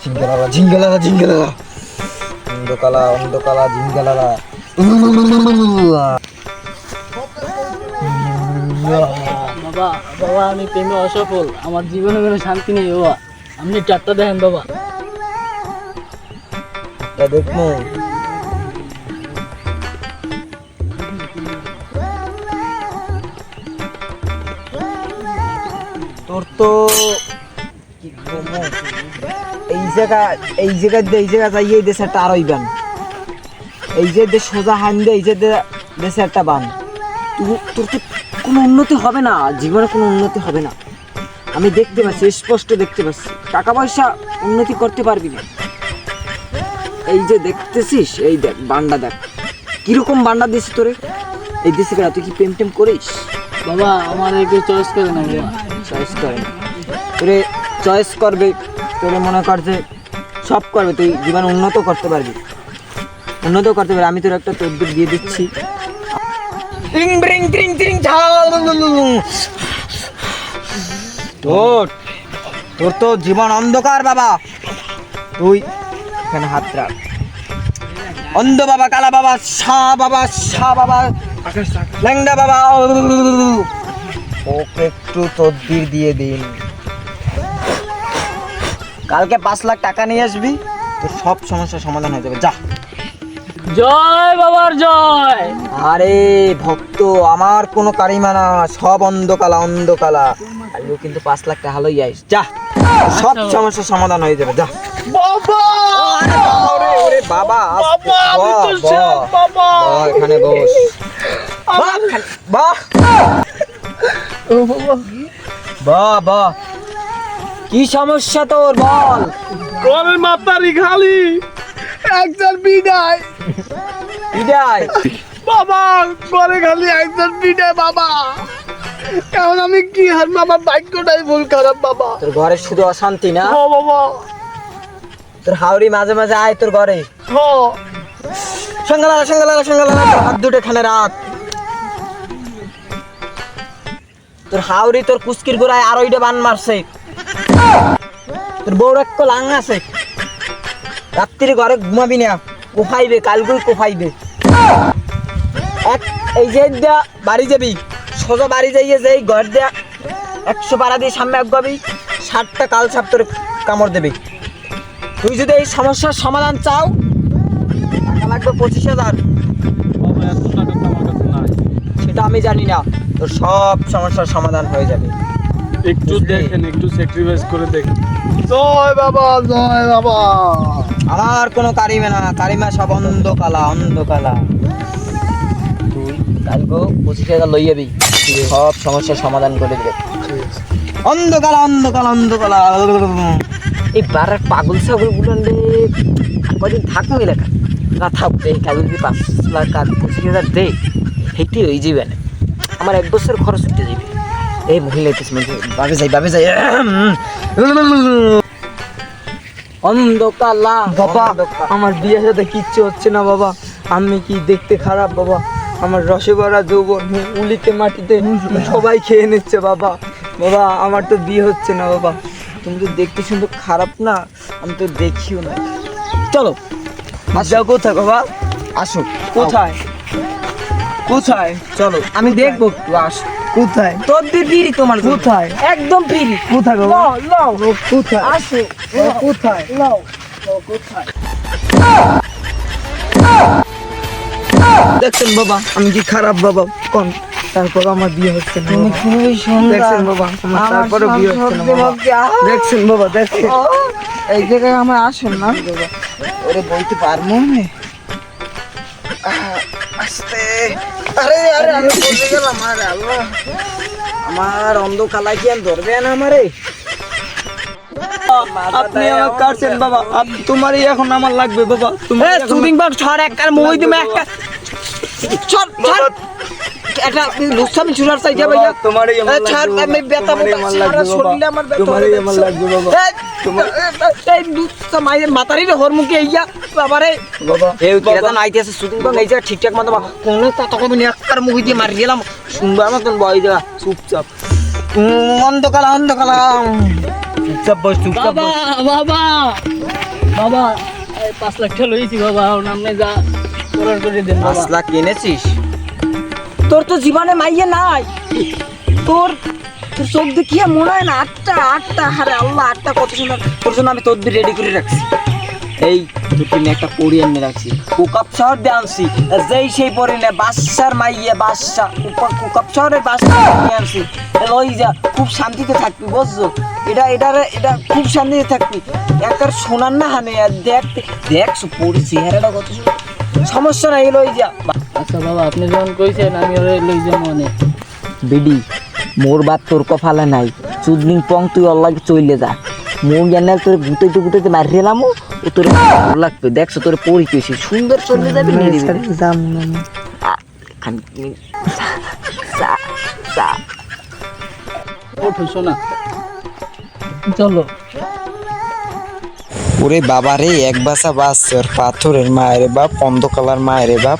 ঝিঙ্গেলালা ঝিঙ্গেলালা ঝিঙ্গেলালা অন্ধকালা অন্ধকালা ঝিঙ্গেলালা বাবা বাবা আমি প্রেমে অসফল, আমার জীবনে কোনো শান্তি নেই বাবা। আপনি চারটা দেখেন বাবা। দেখবো তোর তো কি কমো এই জায়গা যাইয়ে দেশে একটা আরই বান এই যে দেশ সোজা হান দে এই যে দেশে একটা বান তোর তো কোনো উন্নতি হবে না, জীবনে কোনো উন্নতি হবে না। আমি দেখতে পাচ্ছি, স্পষ্ট দেখতে পাচ্ছি, টাকা পয়সা উন্নতি করতে পারবি না। এই যে দেখতেছিস, এই দেখ বান্ডা, দেখ কিরকম বান্ডা দিয়েছি তোরে। এই দেশে গেলা তুই কি প্রেম টেম করিস? বাবা আমার একটু চয়েস করে না বাবা। চয়েস করে না তোরে, চয়েস করবে তোরে, মনে কর যে সব করবে, তুই জীবন উন্নত করতে পারবি, উন্নত করতে পারবি। আমি তোর একটা তদবির দিয়ে দিচ্ছি। তোর তো জীবন অন্ধকার বাবা। তুই এখানে হাত রাখ। অন্ধ বাবা, কালা বাবা, শাহ বাবা, ল্যাংড়া বাবা, ওকে একটু তদবির দিয়ে দিন। কালকে 5 লাখ টাকা নিয়ে আসবি, তোর সব সমস্যার সমাধান হয়ে যাবে। যা। জয় বাবার জয়। আরে ভক্ত, আমার কোনো কারিমা না, সব অন্ধকালা অন্ধকালা। আমিও কিন্তু 5 লাখ টাকা লই আইস। যা, সব সমস্যার সমাধান হয়ে যাবে। যা বাবা। ওরে বাবা, বাবা আমি তো শেষ বাবা। এখানে বস। বাহ ও বাবা। বাহ, কি সমস্যা তোর বল? ঘরের মাতারি খালি, একজন বিদায় বিদায় বাবা, ঘরে খালি একজন বিদায় বাবা। এখন আমি কি আর বাবা, ভাগ্যটাই ভুল খারাপ বাবা। তোর ঘরে শুধু অশান্তি না? ও বাবা। তোর হাওড়ি মাঝে মাঝে আয় তোর ঘরে। ও সঙ্গালা হাত দুটো খানে রাত। তোর হাওড়ি তোর কুস্কির গোড়ায় আড়াইটা বান মারছে। তোর বউর এক লাং আছে, রাত্রি ঘরে ঘুমাবি না, কোফাইবে, কালগুই কোফাইবে। এই যে বাড়ি যাবি, সোজা বাড়ি যাইয়ে যে ঘর দেয়া 100 পাড়া দিয়ে সামনে আগাবি, 60টা কাল সাপ তোর কামড় দেবে। তুই যদি এই সমস্যার সমাধান চাও, টাকা লাগবে 25,000। বাবা এত টাকা তো আমার কাছে নাই। সেটা আমি জানি না, তোর সব সমস্যার সমাধান হয়ে যাবে। একটু দেখেন, একটু স্যাক্রিফাইস করে দেখেন। জয় বাবা, জয় বাবা। আমার কোনো কারিমা না, কারিমা সব অন্ধকালা অন্ধকালা। তুই কালকে 25,000 লই যাবি, সব সমস্যার সমাধান করে দেবে। অন্ধকালা অন্ধকালা অন্ধকালা। এই বারের পাগল ছাগল গুলো কদিন থাকবো এলাকা না, থাকবে কালকে যদি 5 লাখ আর 25,000 দে, হেঁটে হয়ে যাবে না, আমার 1 বছর খরচ উঠে যাবে। এই মহিলা বাবে যাই অন্ধকালা। বাবা আমার বিয়ের সাথে কিচ্ছু হচ্ছে না বাবা। আমি কি দেখতে খারাপ বাবা? আমার রসে ভরা যৌবন উলিতে মাটিতে সবাই খেয়ে নিচ্ছে বাবা। বাবা আমার তো বিয়ে হচ্ছে না বাবা। তুমি তো দেখতে শুনতে খারাপ না, আমি তো দেখিও না। চলো যাও কোথায় বাবা? আসো। কোথায় কোথায়? চলো আমি দেখবো একটু, আসো। কোথায়? তোর দিদি তোমার কোথায়? একদম ফ্রি। কোথায় বাবা? লও কোথায়? আসো। কোথায়? লও কোথায়? দেখছেন বাবা আমি কি খারাপ বাবা? কোন তারপর আমার বিয়ে হচ্ছে না। তুমি খুবই সুন্দর। দেখছেন বাবা আমার তারপরে বিয়ে হচ্ছে না বাবা। দেখছেন বাবা, দেখছেন এই জায়গায় আমার আসেন না বাবা। ওরে বলতে পারবো না। আস্তে। আরে আমি বলতে গেলাম। আরে আল্লাহ, আমার অন্ধকালা কি আর ধরবে না আমারে? আপনি আমার কাটছেন বাবা। তোমারই এখন আমার লাগবে বাবা। তোমার সুদিং বাগ ছড় একবার মই দিমে একটা ছড় ছড় এটা লুসামি ছুরার চাই যা ভাইয়া। তোমারই আমার ছাড়, আমি বেতা তোমারই আমার লাগবে বাবা। শরীরে আমার বেতা তোমারই আমার লাগবে বাবা। এই লুসা মাইয়ের মাতারি রে হরমুখে ইয়া বাবারে বাবা এই কেদা নাইতেছে সুদিং বাগ এই জায়গা ঠিকঠাক মতো কোন কথা কবি একবার মুখ দিয়ে মারি দিলাম, শুনবার মতন বই যা চুপচাপ। অন্ধকালা অন্ধকালা চুপচাপ বস চুপচাপ বাবা বস। বাবা বাবা 5 লাখ টাকা লইছি বাবা আপনি যা করার করে দেন 5 বাবা লাখ এনেছিস? তোর তো জীবনে মাইয়ে নাই, তোর তোর চোখ দেখিয়ে মনে হয় না। আটটা হারে আল্লাহ, আটটা কত সুন্দর। তোর জন্য আমি তদবির রেডি করে রাখছি। এই তোর জন্য একটা পরি এনে রাখছি, কুকাপ শহর দিয়ে আনছি, যেই সেই পরি না, বাদশার মাইয়ে, বাদশা কুকাপ শহরের বাদশা নিয়ে আনছি। ওই যা, খুব শান্তিতে থাকবি বুঝছো? এটা খুব শান্তিতে থাকবি। একবার শোনার না হানে, আর দেখ পরি চেহারাটা কত সুন্দর। সমস্যা নাই, লই যা। আচ্ছা বাবা আপনি যখন কইছেন আমি ওরে লই যাবো অনেক। বিডি মোর বাদ তোর কপালে নাই, চুদনিং পং তুই অল্লাগে চইলে যা। মোর জানাল তোর গুটাইতে মারি এলাম, ও তোর ভালো লাগবে। দেখছো তোর পরি কইছি সুন্দর চলে যাবে ওঠো শোনা চলো। ওরে বাবা রে, এক বাসা বাস পাথরের মায়ের বাপ, অন্ধকালার মায়ের বাপ।